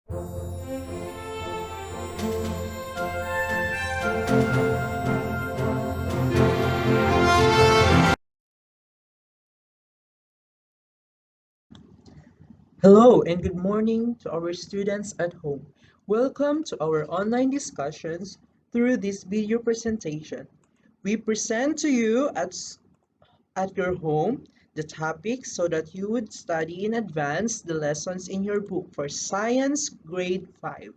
Hello and good morning to our students at home. Welcome to our online discussions through this video presentation. We present to you at your home the topics so that you would study in advance the lessons in your book for Science Grade 5.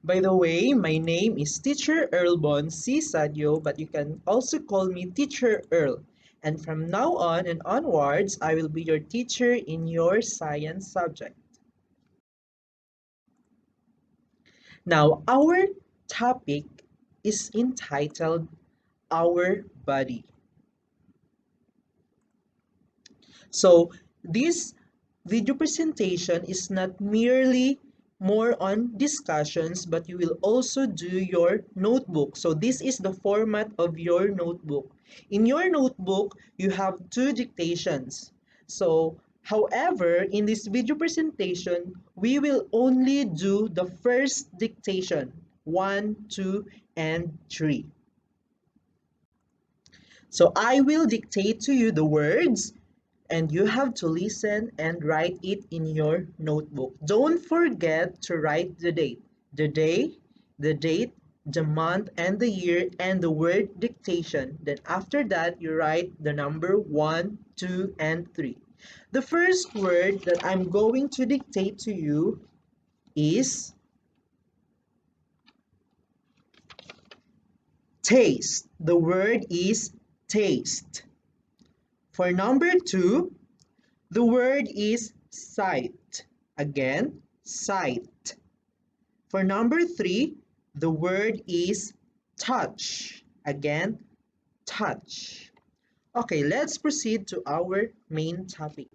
By the way, my name is Teacher Earlbon C. Sadio, but you can also call me Teacher Earl. And from now on and onwards, I will be your teacher in your science subject. Now, our topic is entitled Our Body. So, this video presentation is not merely more on discussions, but you will also do your notebook. So, this is the format of your notebook. In your notebook, you have two dictations. So, however, in this video presentation, we will only do the first dictation, 1, 2, and 3. So I will dictate to you the words and you have to listen and write it in your notebook. Don't forget to write the date. The day, the date, the month, and the year, and the word dictation. Then after that, you write the number 1, 2, and 3. The first word that I'm going to dictate to you is taste. The word is taste. For number 2, the word is sight. Again, sight. For number 3, the word is touch. Again, touch. Okay, let's proceed to our main topic.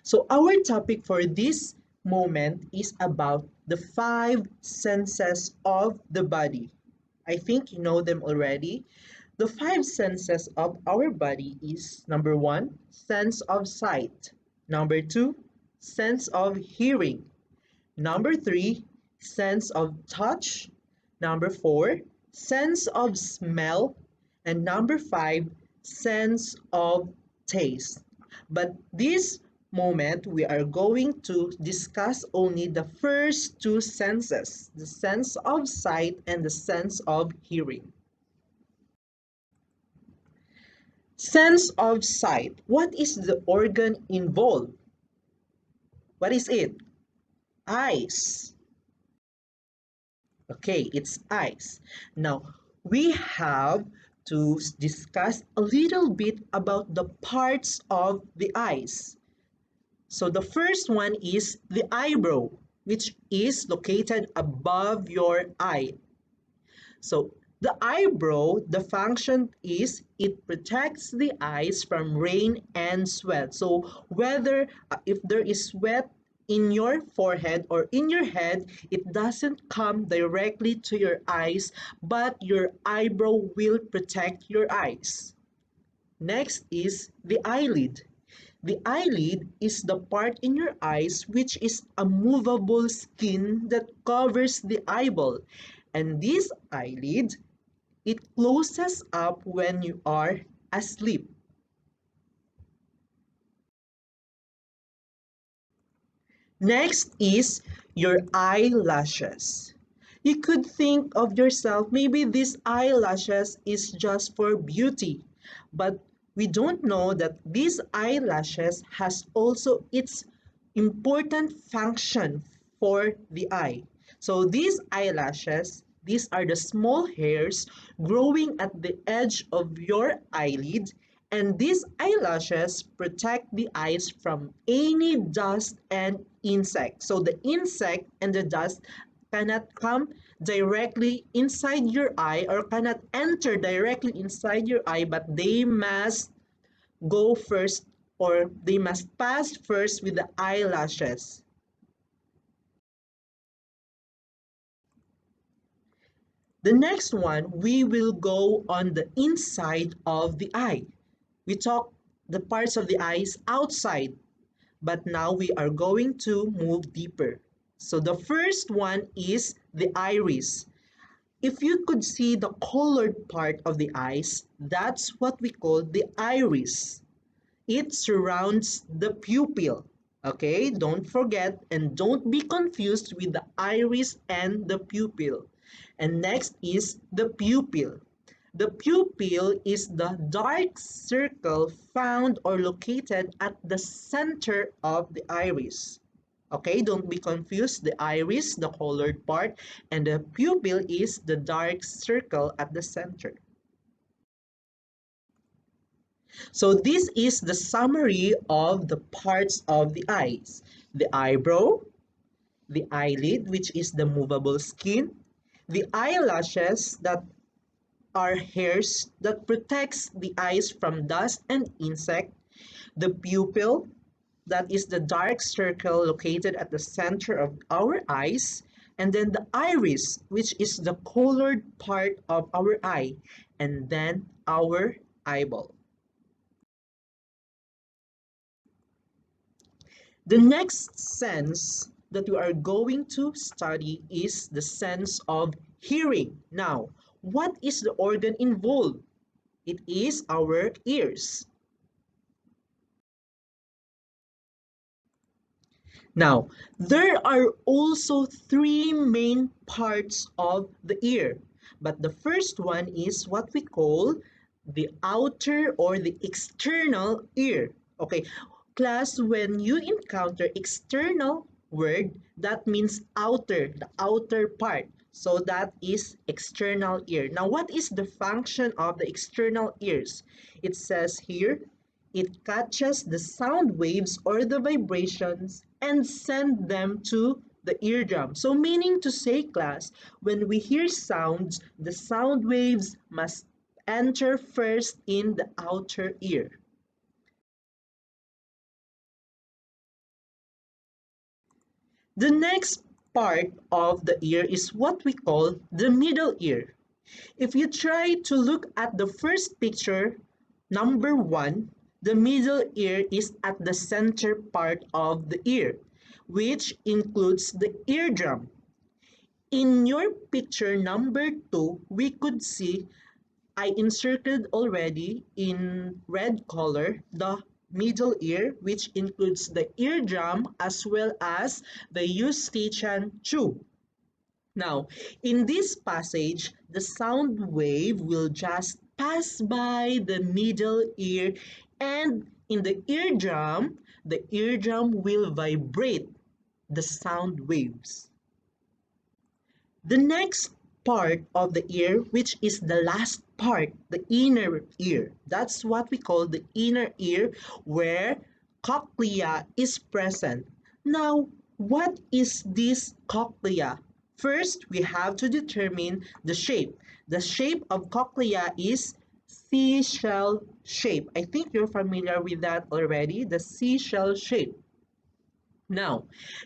So our topic for this moment is about the 5 senses of the body. I think you know them already. The 5 senses of our body is number 1, sense of sight. Number 2, sense of hearing. Number 3, sense of touch. Number 4, sense of smell. And number 5, sense of taste. But this moment, we are going to discuss only the first 2 senses, the sense of sight and the sense of hearing. Sense of sight. What is the organ involved? What is it? Eyes. Okay, it's eyes. Now, we have to discuss a little bit about the parts of the eyes. So the first one is the eyebrow, which is located above your eye. So the eyebrow, the function is it protects the eyes from rain and sweat. So whether if there is sweat in your forehead or in your head, it doesn't come directly to your eyes, but your eyebrow will protect your eyes. Next is the eyelid. The eyelid is the part in your eyes which is a movable skin that covers the eyeball. And this eyelid, it closes up when you are asleep. Next is your eyelashes. You could think of yourself, maybe these eyelashes is just for beauty, but we don't know that these eyelashes has also its important function for the eye. So these eyelashes, these are the small hairs growing at the edge of your eyelid, and these eyelashes protect the eyes from any dust and insect. So the insect and the dust cannot come directly inside your eye or cannot enter directly inside your eye, but they must go first or they must pass first with the eyelashes. The next one, we will go on the inside of the eye. We talk the parts of the eyes outside, But now we are going to move deeper. So the first one is the iris. If you could see the colored part of the eyes, that's what we call the iris. It surrounds the pupil. Okay, don't forget and don't be confused with the iris and the pupil. And next is the pupil. The pupil is the dark circle found or located at the center of the iris. Okay, don't be confused. The iris, the colored part, and the pupil is the dark circle at the center. So this is the summary of the parts of the eyes. The eyebrow, the eyelid, which is the movable skin, the eyelashes that are hairs that protects the eyes from dust and insect, the pupil, that is the dark circle located at the center of our eyes, and then the iris, which is the colored part of our eye, and then our eyeball. The next sense that we are going to study is the sense of hearing. Now, what is the organ involved? It is our ears. Now, there are also three main parts of the ear, but the first one is what we call the outer or the external ear. Okay, class, when you encounter external word, that means outer, the outer part. So that is external ear. Now, what is the function of the external ears? It says here, it catches the sound waves or the vibrations and send them to the eardrum. So meaning to say, class, when we hear sounds, the sound waves must enter first in the outer ear. The next part of the ear is what we call the middle ear. If you try to look at the first picture, number 1, the middle ear is at the center part of the ear, which includes the eardrum. In your picture number 2, we could see I inserted already in red color the middle ear, which includes the eardrum as well as the eustachian tube. Now, in this passage, the sound wave will just pass by the middle ear, and in the eardrum will vibrate the sound waves. The next part of the ear, which is the last part, the inner ear, that's what we call the inner ear, where cochlea is present. Now, what is this cochlea? First, we have to determine the shape. The shape of cochlea is seashell shape. I think you're familiar with that already, the seashell shape. Now,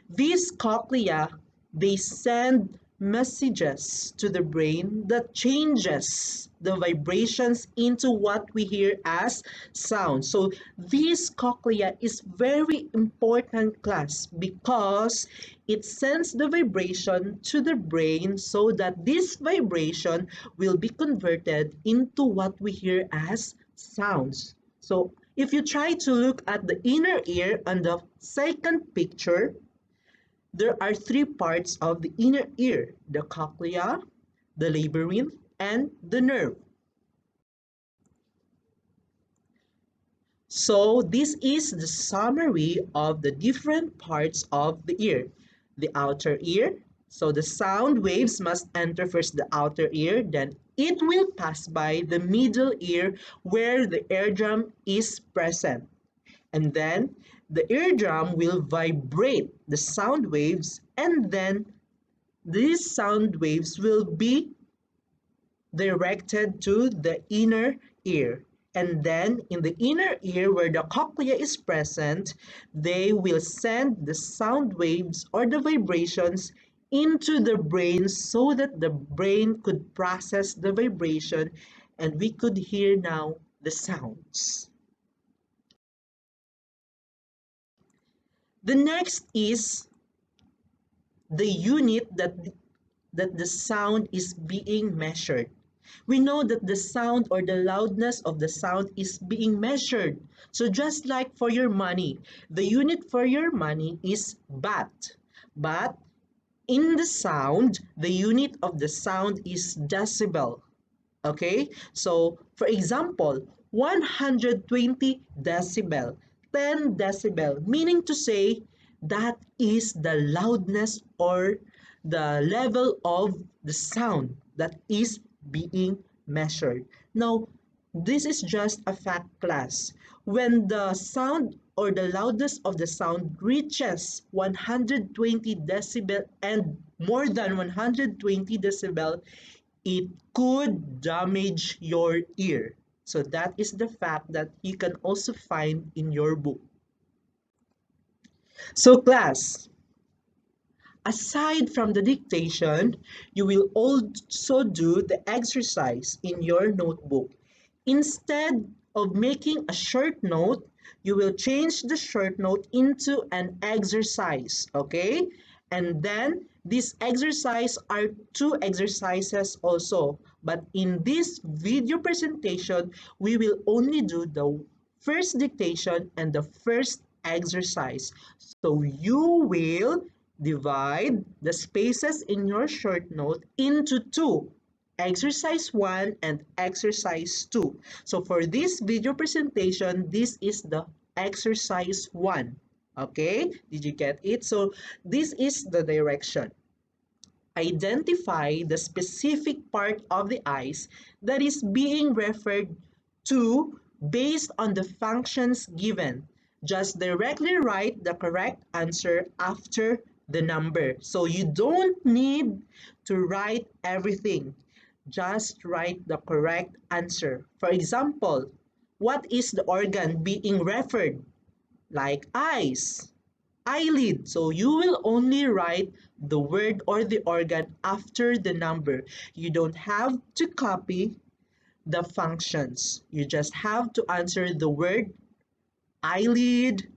these cochlea, they send messages to the brain that changes the vibrations into what we hear as sound. So this cochlea is very important, class, because it sends the vibration to the brain so that this vibration will be converted into what we hear as sounds. So if you try to look at the inner ear on the second picture, there are three parts of the inner ear: the cochlea, the labyrinth, and the nerve. So this is the summary of the different parts of the ear. The outer ear, so the sound waves must enter first the outer ear, then it will pass by the middle ear where the eardrum is present. And then the eardrum will vibrate the sound waves, and then these sound waves will be directed to the inner ear. And then in the inner ear where the cochlea is present, they will send the sound waves or the vibrations into the brain so that the brain could process the vibration and we could hear now the sounds. The next is the unit that the sound is being measured. We know that the sound or the loudness of the sound is being measured. So just like for your money, the unit for your money is baht. But in the sound, the unit of the sound is decibel. Okay? So, for example, 120 decibel, 10 decibel, meaning to say that is the loudness or the level of the sound that is being measured. Now, this is just a fact class. When the sound or the loudness of the sound reaches 120 decibel and more than 120 decibel, it could damage your ear. So that is the fact that you can also find in your book. So class, aside from the dictation, you will also do the exercise in your notebook. Instead of making a short note, you will change the short note into an exercise, okay? And then these exercise are two exercises also. But in this video presentation, we will only do the first dictation and the first exercise. So you will divide the spaces in your short note into two, exercise 1 and exercise 2. So for this video presentation, this is the exercise 1. Okay, did you get it? So this is the direction. Identify the specific part of the eyes that is being referred to based on the functions given. Just directly write the correct answer after the number. So you don't need to write everything. Just write the correct answer. For example, what is the organ being referred? Like eyes, eyelid. So you will only write the word or the organ after the number. You don't have to copy the functions. You just have to answer the word eyelid,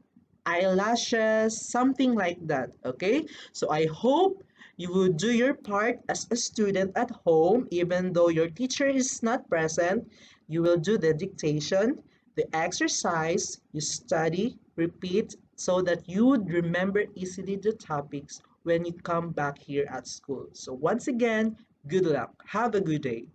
eyelashes, something like that. Okay? So I hope you will do your part as a student at home, even though your teacher is not present. You will do the dictation, the exercise, you study, repeat, so that you would remember easily the topics when you come back here at school. So once again, good luck. Have a good day.